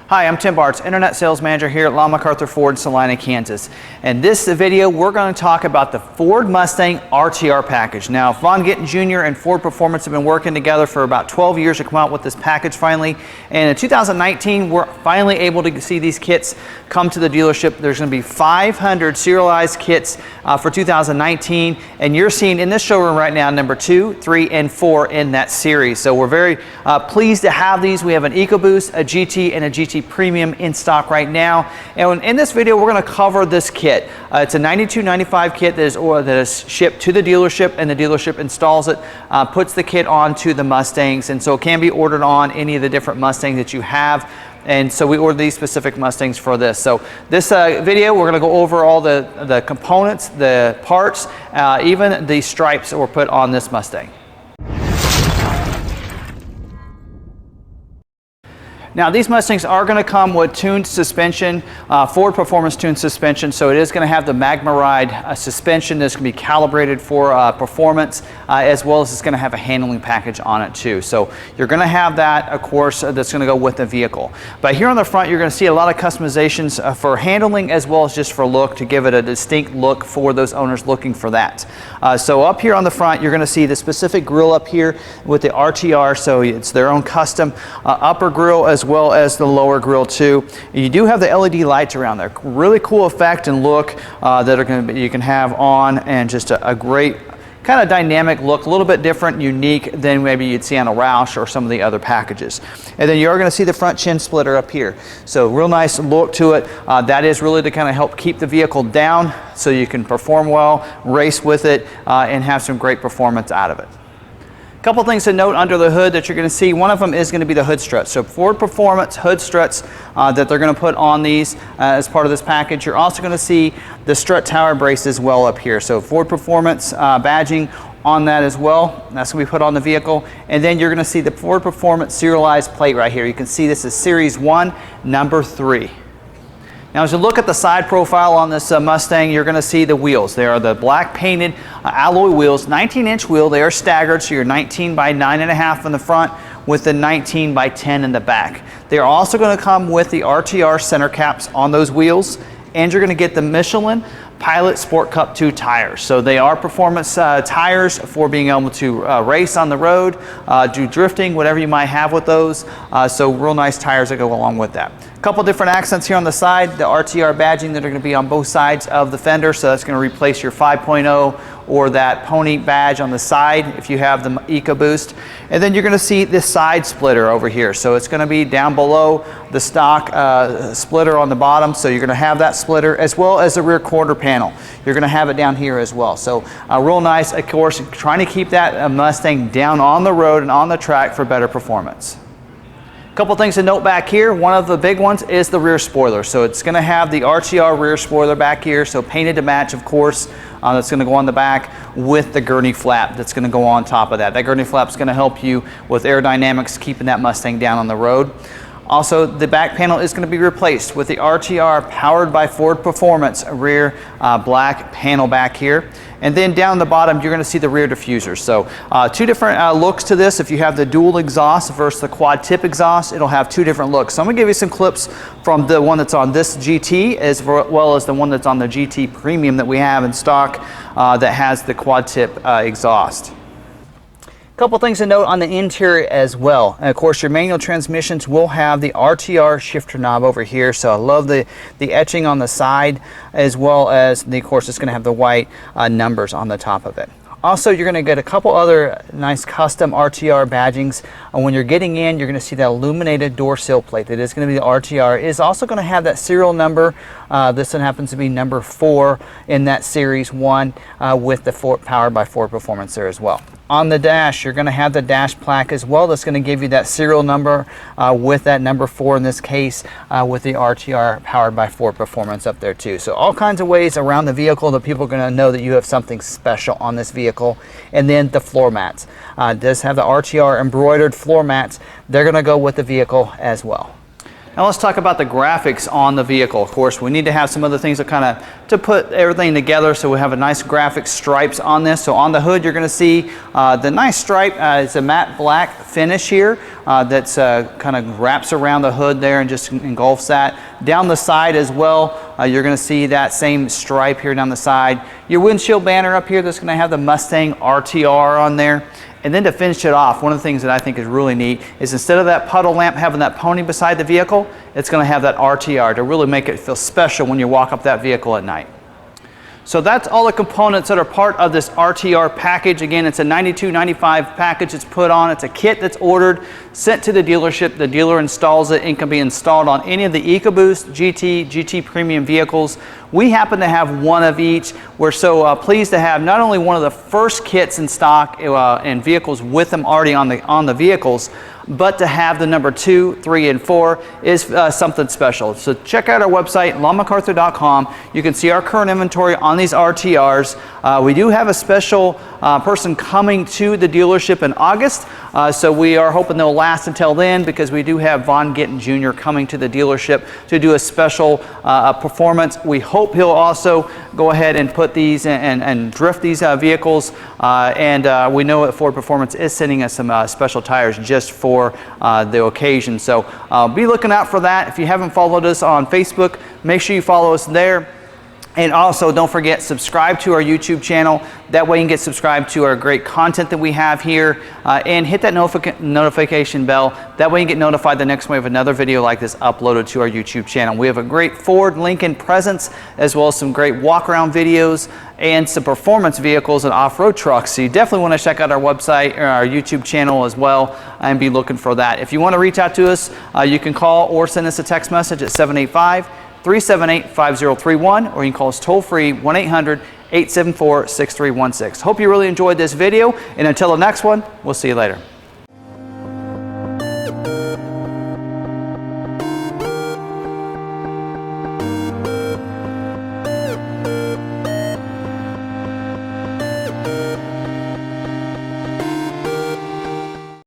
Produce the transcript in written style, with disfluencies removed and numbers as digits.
Hi, I'm Tim Bartz, Internet Sales Manager here at McArthur Ford, Salina, Kansas. In this video, we're going to talk about the Ford Mustang RTR package. Now, Vaughn, Gittin Jr. and Ford Performance have been working together for about 12 years to come out with this package finally. And in 2019, we're finally able to see these kits come to the dealership. There's going to be 500 serialized kits for 2019. And you're seeing in this showroom right now, number 2, 3, and 4 in that series. So we're very pleased to have these. We have an EcoBoost, a GT, and a GT Premium in stock right now. And in this video, we're going to cover this kit. It's a $92.95 kit that is shipped to the dealership, and the dealership installs it, puts the kit onto the Mustangs, and so it can be ordered on any of the different Mustangs that you have. And so we ordered these specific Mustangs for this. So this video, we're going to go over all the components, the parts, even the stripes that were put on this Mustang. Now, these Mustangs are going to come with tuned suspension, Ford Performance tuned suspension, so it is going to have the Magneride suspension that's going to be calibrated for performance, as well as it's going to have a handling package on it too. So you're going to have that, of course, that's going to go with the vehicle. But here on the front, you're going to see a lot of customizations for handling as well as just for look, to give it a distinct look for those owners looking for that. So up here on the front, you're going to see the specific grille up here with the RTR, so it's their own custom upper grille as well as the lower grille too. You do have the LED lights around there. Really cool effect and look that are going to be, you can have on, and just a great kind of dynamic look, a little bit different, unique than maybe you'd see on a Roush or some of the other packages. And then you're going to see the front chin splitter up here. So real nice look to it. That is really to kind of help keep the vehicle down so you can perform well, race with it, and have some great performance out of it. Couple things to note under the hood that you're going to see. One of them is going to be the hood struts. So Ford Performance hood struts that they're going to put on these as part of this package. You're also going to see the strut tower brace as well up here. So Ford Performance badging on that as well. That's going to be put on the vehicle. And then you're going to see the Ford Performance serialized plate right here. You can see this is Series 1, number 3. Now, as you look at the side profile on this Mustang, you're going to see the wheels. They are the black painted alloy wheels, 19-inch wheel. They are staggered, so you're 19 by 9.5 in the front with the 19 by 10 in the back. They are also going to come with the RTR center caps on those wheels, and you're going to get the Michelin Pilot Sport Cup 2 tires. So they are performance tires for being able to race on the road, do drifting, whatever you might have with those. So real nice tires that go along with that. A couple different accents here on the side, the RTR badging that are going to be on both sides of the fender. So that's going to replace your 5.0 or that pony badge on the side if you have the EcoBoost. And then you're going to see this side splitter over here. So it's going to be down below the stock splitter on the bottom. So you're going to have that splitter as well as the rear quarter panel. You're going to have it down here as well. So real nice, of course, trying to keep that Mustang down on the road and on the track for better performance. Couple things to note back here. One of the big ones is the rear spoiler. So it's going to have the RTR rear spoiler back here, so painted to match, of course. That's going to go on the back with the Gurney flap that's going to go on top of that. That Gurney flap is going to help you with aerodynamics, keeping that Mustang down on the road. Also, the back panel is going to be replaced with the RTR powered by Ford Performance rear black panel back here. And then down the bottom, you're going to see the rear diffuser. So two different looks to this. If you have the dual exhaust versus the quad tip exhaust, it'll have two different looks. So I'm going to give you some clips from the one that's on this GT as well as the one that's on the GT Premium that we have in stock that has the quad tip exhaust. Couple things to note on the interior as well. And of course, your manual transmissions will have the RTR Shift Knob over here. So I love the etching on the side, as well as of course it's going to have the white numbers on the top of it. Also, you're going to get a couple other nice custom RTR badgings. When you're getting in, you're going to see that illuminated door sill plate. That is going to be the RTR. It is also going to have that serial number. This one happens to be number 4 in that Series 1 with the powered by Ford Performance there as well. On the dash, you're going to have the dash plaque as well. That's going to give you that serial number with that number 4 in this case with the RTR powered by Ford Performance up there too. So all kinds of ways around the vehicle that people are going to know that you have something special on this vehicle. And then the floor mats. It does have the RTR embroidered floor mats. They're going to go with the vehicle as well. Now let's talk about the graphics on the vehicle. Of course, we need to have some other things to put everything together, so we have a nice graphic stripes on this. So on the hood, you're going to see the nice stripe. It's a matte black finish here that's kind of wraps around the hood there and just engulfs that. Down the side as well, you're going to see that same stripe here down the side. Your windshield banner up here that's going to have the Mustang RTR on there. And then to finish it off, one of the things that I think is really neat is instead of that puddle lamp having that pony beside the vehicle, it's going to have that RTR to really make it feel special when you walk up that vehicle at night. So that's all the components that are part of this RTR package. Again, it's a $92.95 package it's put on. It's a kit that's ordered, sent to the dealership. The dealer installs it and can be installed on any of the EcoBoost, GT Premium vehicles. We happen to have one of each. We're so pleased to have not only one of the first kits in stock and vehicles with them already on the vehicles, but to have the number 2, 3, and 4 is something special. So check out our website, lawmacarthur.com. You can see our current inventory on these RTRs. We do have a special person coming to the dealership in August, so we are hoping they'll last until then, because we do have Vaughn Gittin Jr. coming to the dealership to do a special performance. We hope he'll also go ahead and put these and drift these vehicles, and we know that Ford Performance is sending us some special tires just for the occasion. So be looking out for that. If you haven't followed us on Facebook, make sure you follow us there. And also, don't forget, subscribe to our YouTube channel. That way you can get subscribed to our great content that we have here, and hit that notification bell. That way you get notified the next time we have another video like this uploaded to our YouTube channel. We have a great Ford Lincoln presence, as well as some great walk-around videos and some performance vehicles and off-road trucks. So you definitely want to check out our website or our YouTube channel as well, and be looking for that. If you want to reach out to us, you can call or send us a text message at 785-378-5031, or you can call us toll free 1-800-874-6316. Hope you really enjoyed this video, and until the next one, we'll see you later.